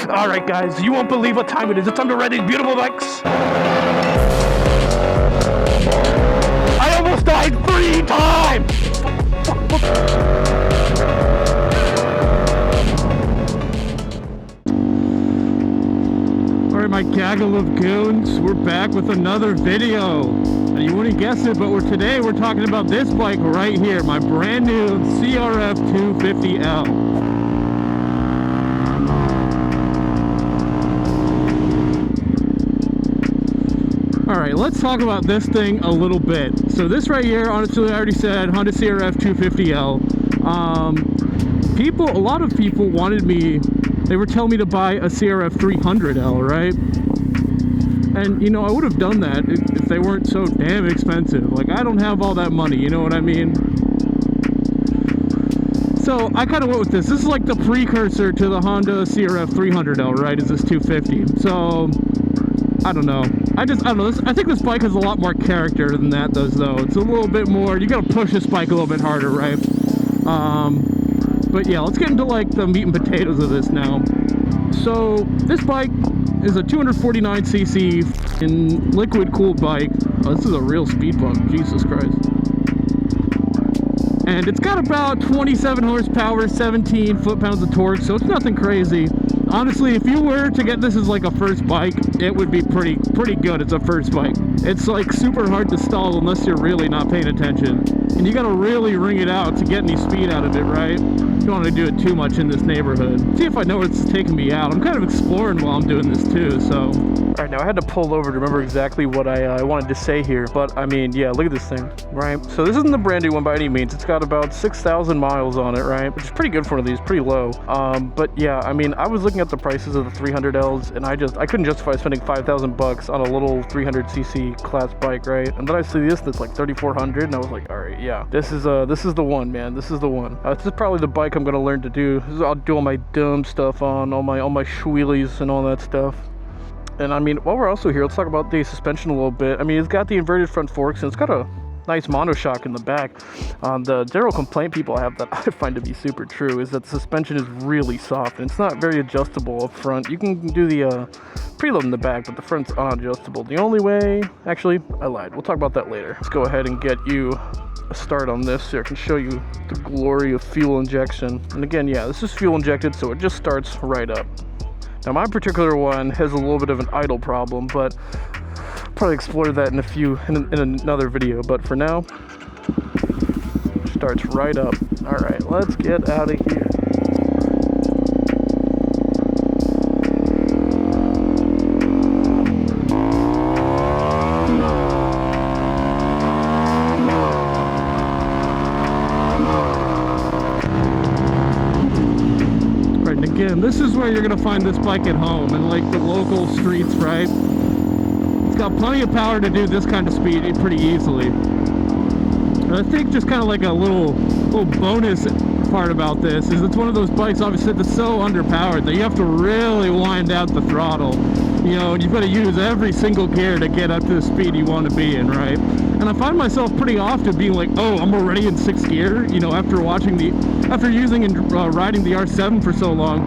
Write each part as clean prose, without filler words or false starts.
Alright guys, you won't believe what time it is. It's time to ride these beautiful bikes. I almost died 3 times! Alright my gaggle of goons, we're back with another video. And you wouldn't guess it, but today we're talking about this bike right here, my brand new CRF250L. Alright, let's talk about this thing a little bit. So this right here, honestly, I already said Honda CRF250L. A lot of people wanted me, they were telling me to buy a CRF300L, right? And, you know, I would have done that if they weren't so damn expensive. Like, I don't have all that money, you know what I mean? So, I kind of went with this. This is like the precursor to the Honda CRF300L, right? Is this 250. So, I don't know. I don't know. I think this bike has a lot more character than that does, though. It's a little bit more, you gotta push this bike a little bit harder, right? But yeah, let's get into like the meat and potatoes of this now. So, this bike is a 249cc in liquid cooled bike. Oh, this is a real speed bump, Jesus Christ. And it's got about 27 horsepower, 17 foot-pounds of torque, so it's nothing crazy. Honestly, if you were to get this as like a first bike, it would be pretty good as a first bike. It's like super hard to stall unless you're really not paying attention. And you gotta really ring it out to get any speed out of it, right? You don't want to do it too much in this neighborhood. See if I know where it's taking me out. I'm kind of exploring while I'm doing this too, so. Alright, now I had to pull over to remember exactly what I wanted to say here. But, I mean, yeah, look at this thing, right? So this isn't the brand new one by any means. It's got about 6,000 miles on it, right? Which is pretty good for one of these, pretty low. But yeah, I mean, I was looking at the prices of the 300Ls, and I couldn't justify spending 5,000 bucks on a little 300cc class bike, right? And then I see this that's like 3,400, and I was like, alright, yeah, this is the one, man. This is the one. This is probably the bike I'm gonna learn to do. I'll do all my dumb stuff on, all my schwheelies and all that stuff. And I mean, while we're also here, let's talk about the suspension a little bit. I mean, it's got the inverted front forks, and it's got a nice monoshock in the back. The general complaint people have that I find to be super true is that the suspension is really soft, and it's not very adjustable up front. You can do the preload in the back, but the front's unadjustable. The only way, actually, I lied. We'll talk about that later. Let's go ahead and get you a start on this so I can show you the glory of fuel injection. And again, yeah, this is fuel injected, so it just starts right up. Now my particular one has a little bit of an idle problem, but I'll probably explore that in another video. But for now, it starts right up. All right, let's get out of here. Again, this is where you're gonna find this bike at home in like the local streets, right? It's got plenty of power to do this kind of speed pretty easily. And I think just kind of like a little bonus part about this is it's one of those bikes, obviously, that's so underpowered that you have to really wind out the throttle. You know, and you've got to use every single gear to get up to the speed you want to be in, right? And I find myself pretty often being like, oh, I'm already in 6th gear, you know, after using and riding the R7 for so long.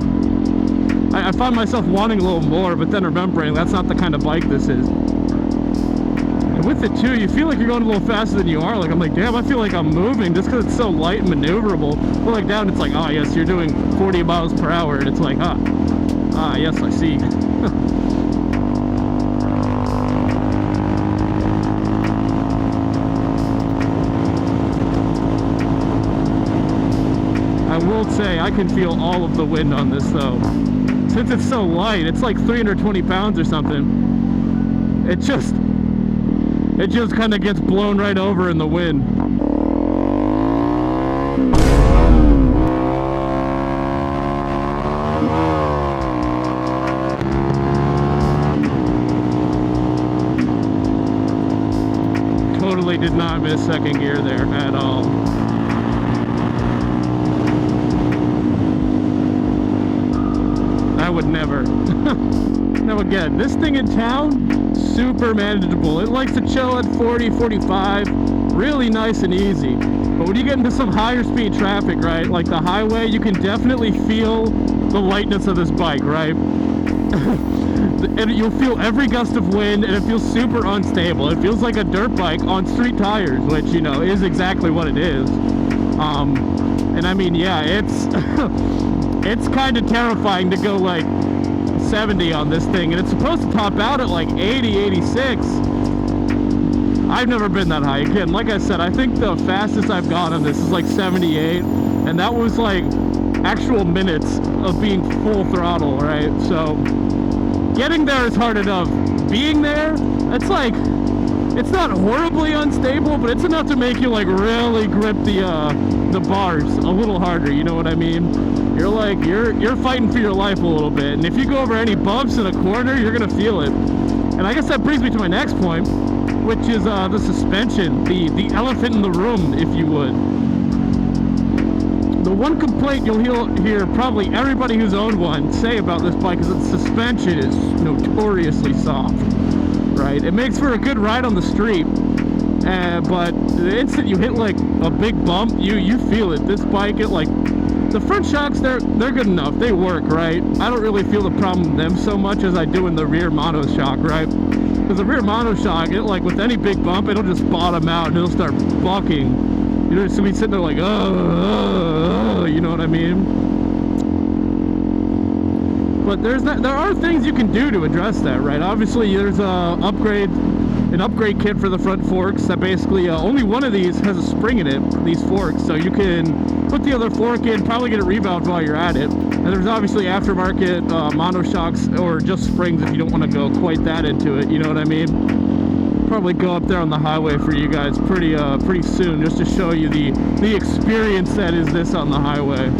I find myself wanting a little more, but then remembering that's not the kind of bike this is. And with it too, you feel like you're going a little faster than you are. Like, I'm like, damn, I feel like I'm moving just because it's so light and maneuverable. But like down, it's like, oh yes, you're doing 40 miles per hour, and it's like, yes, I see. I will say I can feel all of the wind on this though. Since it's so light, it's like 320 pounds or something. It just kind of gets blown right over in the wind. Totally did not miss 2nd gear there at all. I would never. Now again, this thing in town, super manageable. It likes to chill at 40, 45, really nice and easy. But when you get into some higher speed traffic, right, like the highway, you can definitely feel the lightness of this bike, right? And you'll feel every gust of wind, and it feels super unstable. It feels like a dirt bike on street tires, which, you know, is exactly what it is. And I mean, yeah, it's it's kind of terrifying to go like 70 on this thing, and it's supposed to top out at like 80, 86. I've never been that high. Again, like I said, I think the fastest I've gone on this is like 78, and that was like actual minutes of being full throttle, right? So getting there is hard enough. Being there, it's like, it's not horribly unstable, but it's enough to make you like really grip the bars a little harder, you know what I mean? You're like, you're fighting for your life a little bit, and if you go over any bumps in a corner, you're gonna feel it. And I guess that brings me to my next point, which is the suspension, the elephant in the room, if you would. The one complaint you'll hear probably everybody who's owned one say about this bike is that the suspension is notoriously soft, right? It makes for a good ride on the street, but the instant you hit like a big bump, you feel it. This bike, it like, the front shocks, they're good enough. They work, right? I don't really feel the problem with them so much as I do in the rear monoshock, right? Because the rear monoshock, it like with any big bump, it'll just bottom out and it'll start bucking. You know, somebody sitting there like, you know what I mean? But there are things you can do to address that, right? Obviously, there's an upgrade kit for the front forks that basically only one of these has a spring in it, these forks, so you can put the other fork in, probably get it revalved while you're at it. And there's obviously aftermarket monoshocks or just springs if you don't want to go quite that into it, you know what I mean? Probably go up there on the highway for you guys pretty soon, just to show you the experience that is this on the highway.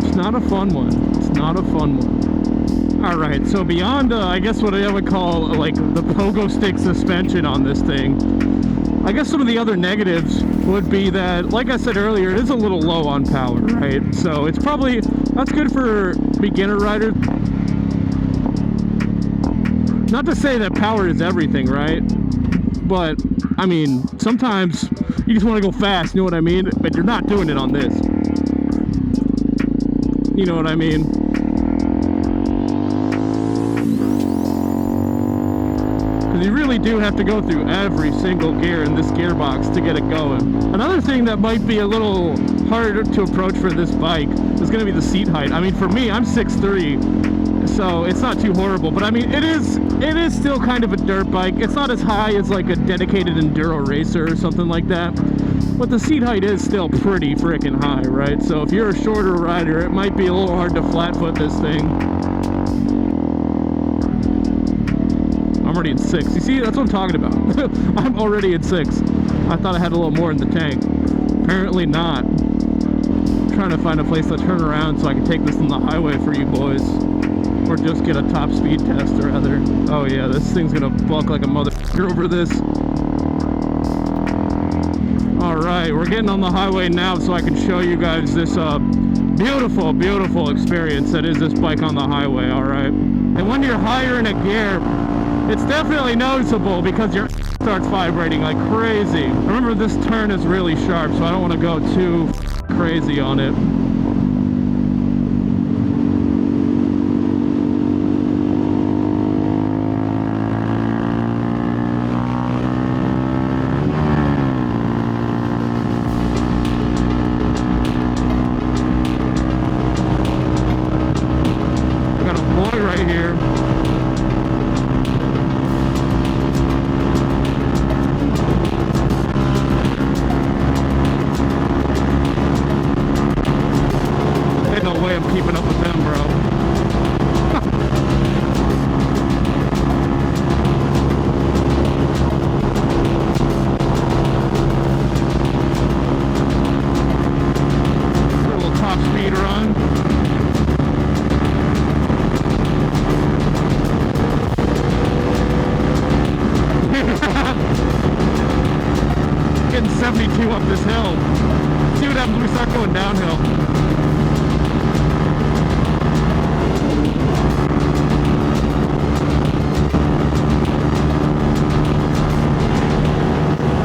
It's not a fun one. It's not a fun one. All right, so beyond I guess what I would call like the pogo stick suspension on this thing, I guess some of the other negatives would be that, like I said earlier, it is a little low on power, right? So it's probably, that's good for beginner riders. Not to say that power is everything, right? But, I mean, sometimes you just want to go fast, you know what I mean? But you're not doing it on this. You know what I mean? Because you really do have to go through every single gear in this gearbox to get it going. Another thing that might be a little harder to approach for this bike is going to be the seat height. I mean, for me, I'm 6'3", so it's not too horrible, but I mean, it is still kind of a dirt bike. It's not as high as like a dedicated enduro racer or something like that, but the seat height is still pretty freaking high, right? So if you're a shorter rider, it might be a little hard to flat foot this thing. I'm already in 6. You see, that's what I'm talking about. I'm already at 6. I thought I had a little more in the tank. Apparently not. I'm trying to find a place to turn around so I can take this on the highway for you boys. Or just get a top speed test, rather. Oh yeah, this thing's gonna buck like a motherfucker over this. Alright, we're getting on the highway now so I can show you guys this beautiful, beautiful experience that is this bike on the highway, alright? And when you're higher in a gear, it's definitely noticeable because your starts vibrating like crazy. Remember, this turn is really sharp, so I don't want to go too crazy on it. Getting 72 up this hill. See what happens when we start going downhill.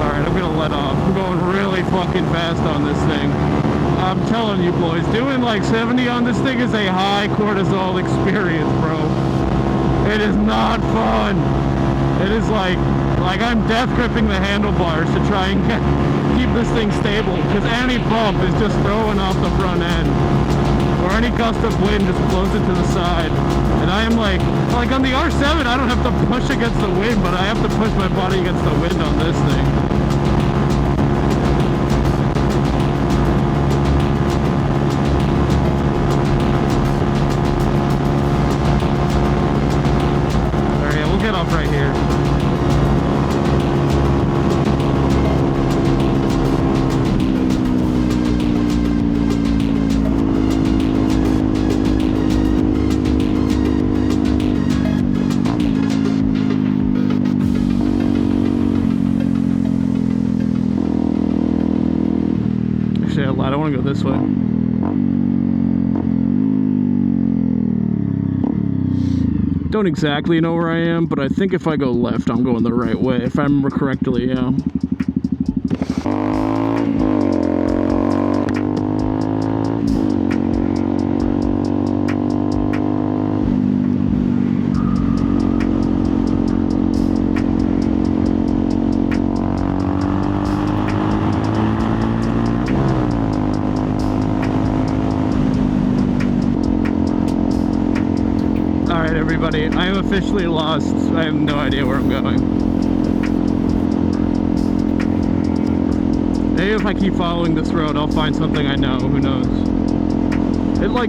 Alright, I'm gonna let off. I'm going really fucking fast on this thing. I'm telling you boys, doing like 70 on this thing is a high cortisol experience, bro. It is not fun. It is like I'm death gripping the handlebars to try and keep this thing stable, because any bump is just throwing off the front end, or any gust of wind just blows it to the side. And I am like on the R7, I don't have to push against the wind, but I have to push my body against the wind on this thing. Alright, we'll get off right here. I don't want to go this way. Don't exactly know where I am, but I think if I go left, I'm going the right way. If I remember correctly, yeah. Everybody, I am officially lost. I have no idea where I'm going. Maybe if I keep following this road, I'll find something I know. Who knows?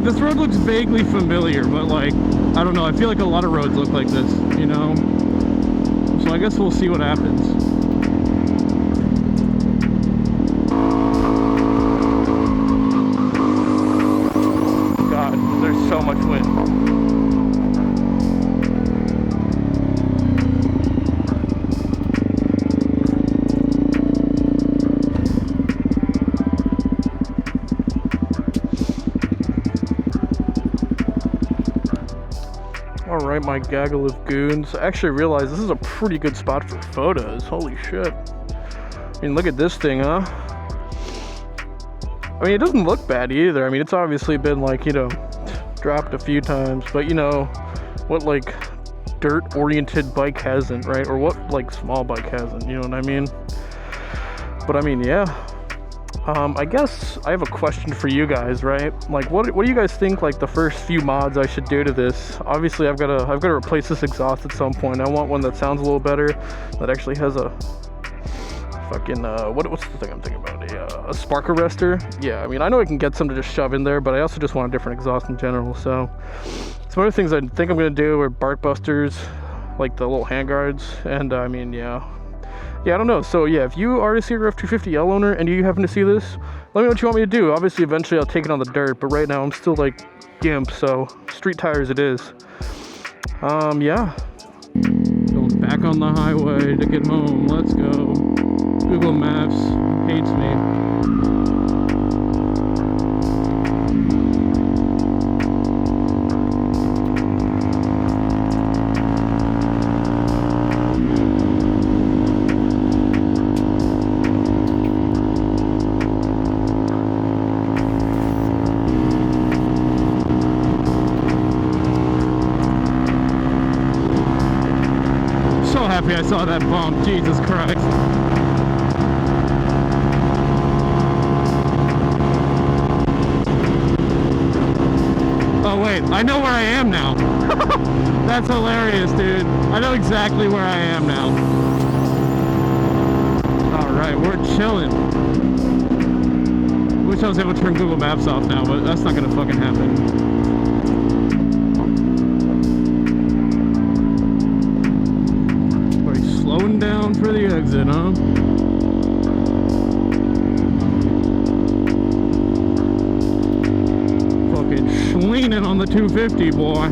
This road looks vaguely familiar, but like, I don't know. I feel like a lot of roads look like this, you know? So I guess we'll see what happens. God, there's so much wind. Alright, my gaggle of goons. I actually realized this is a pretty good spot for photos. Holy shit. I mean, look at this thing, huh? I mean, it doesn't look bad either. I mean, it's obviously been, like, you know, dropped a few times. But, you know, what, like, dirt-oriented bike hasn't, right? Or what, like, small bike hasn't, you know what I mean? But, I mean, yeah. I guess I have a question for you guys, right? Like, what do you guys think, like, the first few mods I should do to this? Obviously, I've got to replace this exhaust at some point. I want one that sounds a little better, that actually has a fucking, what's the thing I'm thinking about? A spark arrestor? Yeah, I mean, I know I can get some to just shove in there, but I also just want a different exhaust in general, so. Some other things I think I'm going to do are bark busters, like the little handguards, and, I mean, yeah. Yeah, I don't know. So, yeah, if you are a CRF250L owner and you happen to see this, let me know what you want me to do. Obviously, eventually I'll take it on the dirt, but right now I'm still, like, gimp, so street tires it is. Yeah. Going back on the highway to get home. Let's go. Google Maps hates me. Happy I saw that bump. Jesus Christ. Oh wait, I know where I am now. That's hilarious, dude. I know exactly where I am now. Alright, we're chilling. Wish I was able to turn Google Maps off now, but that's not gonna fucking happen. Slowing down for the exit, huh? Fucking schleening on the 250, boy.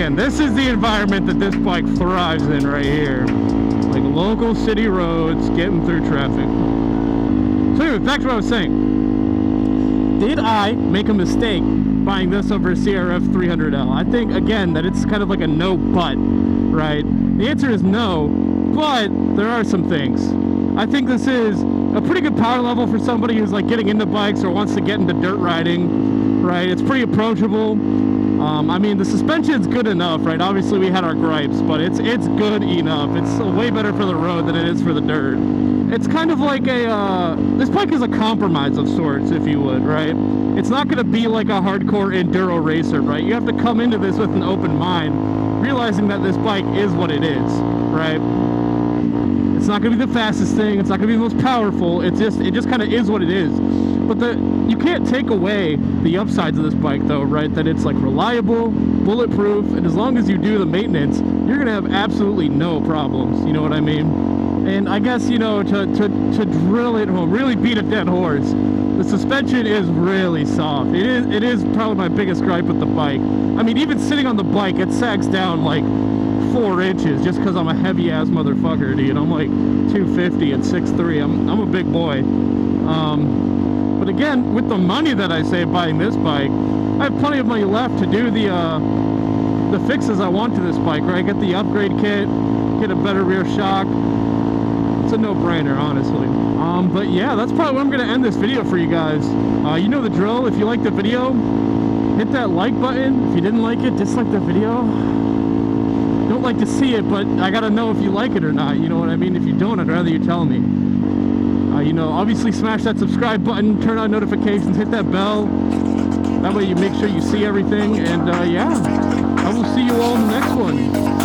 again, this is the environment that this bike thrives in right here. Like local city roads, getting through traffic. So anyway, back to what I was saying. Did I make a mistake buying this over a CRF250L? I think, again, that it's kind of like a no but, right? The answer is no, but there are some things. I think this is a pretty good power level for somebody who's like getting into bikes or wants to get into dirt riding, right? It's pretty approachable. I mean, the suspension's good enough, right? Obviously, we had our gripes, but it's good enough. It's way better for the road than it is for the dirt. It's kind of like this bike is a compromise of sorts, if you would, right? It's not going to be like a hardcore enduro racer, right? You have to come into this with an open mind, realizing that this bike is what it is, right? It's not going to be the fastest thing. It's not going to be the most powerful. It just kind of is what it is. But you can't take away the upsides of this bike, though, right? That it's like reliable, bulletproof, and as long as you do the maintenance, you're going to have absolutely no problems. You know what I mean? And I guess, you know, to drill it home, really beat a dead horse, the suspension is really soft. It is probably my biggest gripe with the bike. I mean, even sitting on the bike, it sags down like 4 inches just because I'm a heavy ass motherfucker, dude. I'm like 250 and 6'3". I'm a big boy. But again, with the money that I save buying this bike, I have plenty of money left to do the fixes I want to this bike, right? Get the upgrade kit, get a better rear shock. It's a no-brainer, honestly. But yeah, that's probably where I'm going to end this video for you guys. You know the drill. If you liked the video, hit that like button. If you didn't like it, dislike the video. Don't like to see it, but I gotta know if you like it or not. You know what I mean? If you don't, I'd rather you tell me. You know, obviously smash that subscribe button, turn on notifications, hit that bell. That way you make sure you see everything. And yeah, I will see you all in the next one.